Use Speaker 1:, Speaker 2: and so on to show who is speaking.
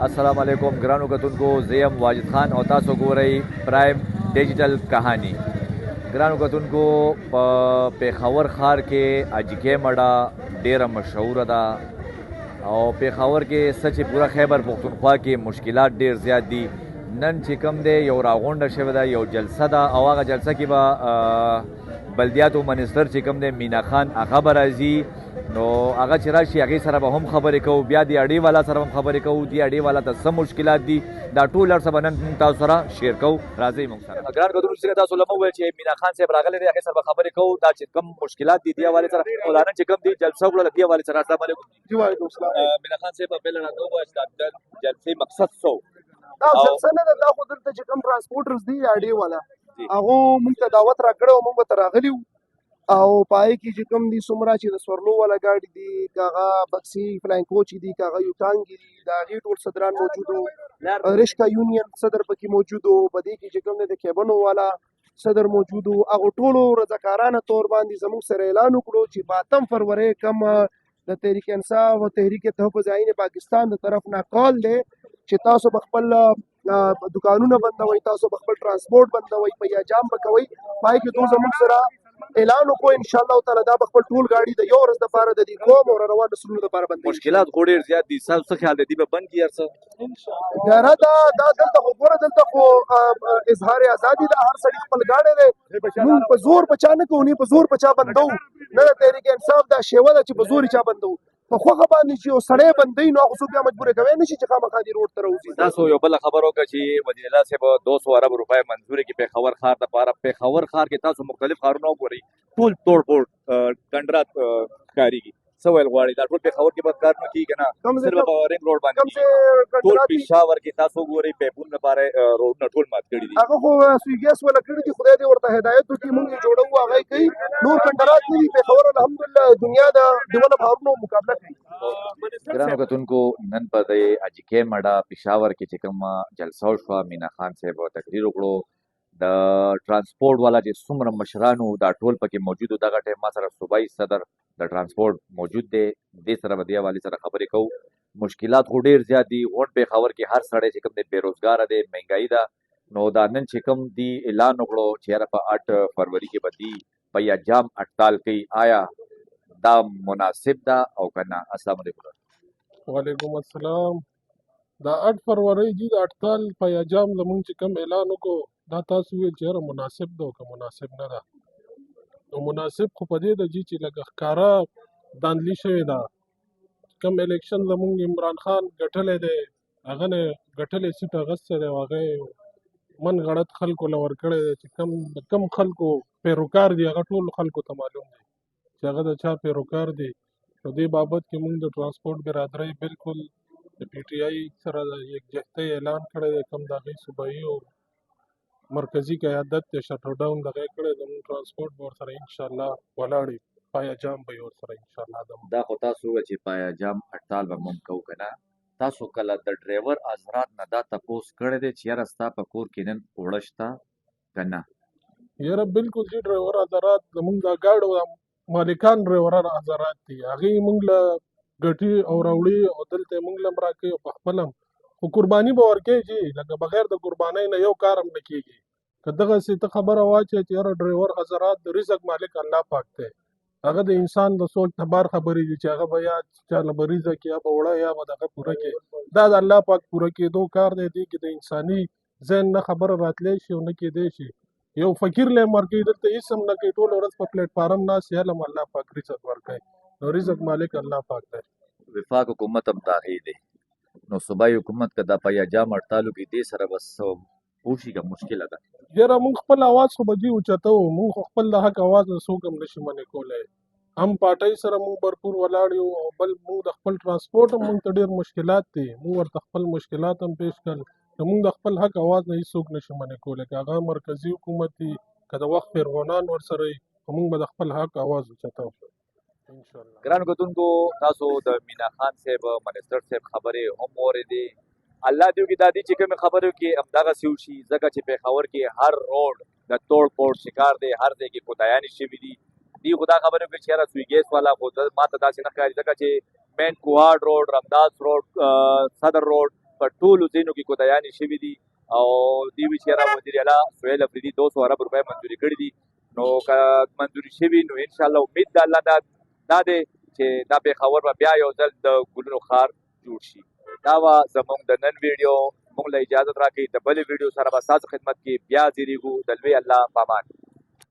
Speaker 1: السلام علیکم ګرانو کتونکو زه یم واجد خان او تاسو ګورئ پرایم ډیجیټل کہانی. ګرانو کتونکو په پیښور ښار کې اجکې مډه ډیره مشهوره ده او پیښور کې څه چې پوره خیبر پښتونخوا کې مشکلات ډیر زیات دي. نن چې کوم دی یو راغونډه شوې ده، یو جلسه ده او هغه جلسه کې به بلدیاتو منستر چې کوم دی مینا خان هغه به راځي. نو هغه چې راشي هغې سره به هم خبرې کوو، بیا د اډې والا سره هم خبرې کوو، د اډې والا ته څه مشکلات دي دا ټول هر څه به نن موږ تاسو سره شیر کوو. راځئ موږ سره. ګران کتونکو څنګه تاسو له موږ وویل چې مینا خان صاحب راغلی دی، هغې سره به خبرې کوو دا چې کوم مشکلات دي دې حوالې سره او دا نن چې کوم دي جلسه وکړه د دې حوالې سره. السلام علیکم.
Speaker 2: جی وعلیکم السلام.
Speaker 1: مینا خان صاحب پهله راته ووایه چې دا جلسې مقصد څه و؟
Speaker 2: دا جلسه نه ده، دا خو دلته چې کوم ټرانسپورټرز دي اډې والا هغو موږ ته دعوت راکړی او موږ به ته راغلي وو او په هغې کې چې کوم دي څومره چې د سورلو والا ګاډي دي، که هغه بکسي فلاین کوچ دي، که هغه یوټانګې دي، د هغې ټول صدران موجود وو. رشکا یونین صدر پکې موجود وو. په دې کې چې کوم دی د کیبنو والا صدر موجود وو. هغو ټولو رضاکارانه طور باندې زموږ سره اعلان وکړو چې په 8 فروری کوم د تحریک انصاف او تحریک تحفظ آئین پاکستان د طرف نه کال دی چې تاسو به خپل دکانونه بندوئ، تاسو به خپل ټرانسپورټ بندوئ، په یا جام به کوئ. په هغې کې دوی زموږ سره اعلان وکړو انشاءالله تعالی دا به خپل ټول ګاډي د یو ورځ دپاره د دې قوم او روان نسلونو دپاره بندوي.
Speaker 1: مشکلات خو ډېر زیات دي، ستاسو څه خیال دی دوی به بند کړي هر څه؟
Speaker 2: یاره دا دلته خو ګوره، دلته خو اظهار ازادي ده، هر سړي خپل ګاډی دی. موږ په زور په چا نه کوو، نه په زور په چا بندوو، نه د تحریک انصاف دا شیوه ده چې په زور یې چا بندوو. په خوښه باندې چې یو سړی بندوي نو هغه څوک بیا مجبوره کوی نه شي چې خامخا دې روډ ته راوځي.
Speaker 1: تاسو یو بله خبر وکړه چې وزیر الله صاحب 200 ارب روپۍ منظورې کې پیښور ښار دپاره. پیښور ښار کې تاسو مختلف ښارونه وګورئ، ټول توړ پوړ کنډرات ښکارېږي. څه ویل غواړئ دا ټول پیښور کې به کار نه کېږي که نه صرف په رنګ روډ باندې کېږي؟ ټول پېښور کې تاسو وګورئ پیپونو لپاره روډونه ټول مات کړي دي.
Speaker 2: هغه خو سویګیس ولا کړي دي، خدای دې ورته هدایت وکړي. موږ یې جوړوو، هغه یې کوي. نور کنډرات نه دي. پیښور الحمدلله دنیا د ډیولپ ښارونو مقابله کوي.
Speaker 1: ګرانو کتونکو نن په د اجکې مډه پېښور کې چې کومه جلسه وشوه، مینا خان صاحب تقریر وکړو. د ټرانسپورټ والا چې څومره مشران وو دا ټول پکې موجود وو. دغه ټایم ما سره صوبایي صدر د ټرانسپورټ موجود دی، دې سره به دې حوالې سره خبرې کوو. مشکلات خو ډېر زیات دي. غونډ پېښور کې هر سړی چې کوم دی بېروزګاره دی، مهنګایي ده. نو دا نن چې کوم دی اعلان وکړو چې یاره په 8 فروری کې به دي په یا جام هړتال کوي، آیا دا مناسب ده او که نه؟ السلام علیکم.
Speaker 3: وعلیکم السلام. دا 8 فروری دي د هړتال په یا جام زمونږ چې کوم اعلان وکړو دا تاسو ویل چې یاره مناسب ده او که مناسب نه ده. نو مناسب خو په دې ده چې لکه ښکاره داندلي شوې ده. کوم الیکشن زمونږ عمران خان ګټلی دی، هغه نه ګټلی سیټ اخیستی دی او هغه یې من غړت خلکو له ورکړی دی چې کم خلکو پیروکار دي هغه ټولو خلکو ته معلوم دی چې هغه د چا پیروکار دي. په دې بابت کې موږ د ټرانسپورټ برادرۍ بالکل د پی ټي آی سره د یکجهتۍ اعلان کړی دی. کوم د هغې صوبایي او مرکزي قیادت دی شټر ډاون دغه یې کړی. زموږ ټرانسپورټ به ورسره انشاءالله ولاړ وي. پایا جام به یې ورسره انشاءالله
Speaker 1: دا خو تاسو وویل چې پایا جام هړتال به موږ کوو که نه. تاسو کله د ډرایور حضرات نه دا تپوس کړی دی چې یاره ستا په کور کې نن اوړه شته که نه؟
Speaker 3: یاره بالکل چې ډرایور حضرات زموږ د ګاډو مالکان ډرایوران حضرات دي، هغې موږ له ګټي او راوړي او دلته یې موږ له هم راکوي او په خپله خو قرباني به ورکوي چې لکه بغیر د قربانۍ نه یو کار هم نه کېږي. که دغسې ته خبره واچوې چې یاره ډرایور حضرات د رزق مالک الله پاک دی، هغه د انسان د سوچ نه بار خبرې دي چې هغه به یا چاله به رزق یا به وړه یا به دغه پوره کړي. دا د الله پاک پوره کېدو کار دی. دې کې د انساني ذهن نه خبره راتلی شي او نه کېدی شي. یو فقیر له هم ورکوي، دلته هېڅ هم نه کوي، ټوله ورځ په پلیټ فارم ناست یې، هله هم الله پاک رزق ورکوي. نو رزق مالک الله پاک دی.
Speaker 1: وفاق حکومت هم د هغې دی. نو صوبایي حکومت که دا په یا جام هړتالو کې دې سره بس وشي که مشکله ده؟
Speaker 3: یاره موږ خپل اواز خو به جي اوچته وو. موږ خو خپل د حق اواز نه څوک هم نشي منې کولی. هم پارټۍ سره موږ برپور ولاړ یو او بل موږ د خپل ټرانسپورټ هم موږ ته ډېر مشکلات دي. موږ ورته خپل مشکلات هم پیش کړل. نو موږ د خپل حق اواز نه هېڅوک نشي منې کولی، که هغه مرکزي حکومت وي که د وخت فرغونان ورسره وي، خو موږ به د خپل حق اواز اوچته وو انشاءالله.
Speaker 1: ګرانو کتونکو تاسو د مینا خان صاحب منستر صاحب خبرې هم واورېدې. الله دې وکړي دا دي چې کومې خبرو کې همدغسې وشي، ځکه چې پېښور کې هر روډ د توړ پوړ شکار دی، هر ځای کې کودایانې شوي دي. دی خو دا خبرې وکړي چې یاره سویګیس والا خو ما ته داسې نه ښکاري، ځکه چې مین کوهاټ روډ، رمداس روډ، صدر روډ په ټولو ځینو کې کوتاهیانې شوي دي او دوی وایي چې یاره وزیر اعلی سهیل افریدي 200 ارب روپۍ منظوري کړي دي. نو که منظوري شوي نو انشاءالله امید د الله دا دی چې دا پېښور به بیا یو ځل د ګلونو ښار جوړ شي. دا وه زموږ د نن ویډیو. موږ له اجازت راکړئ د بلې ویډیو سره به ستاسو خدمت کې بیا حاضرېږو. د لوی الله په امان.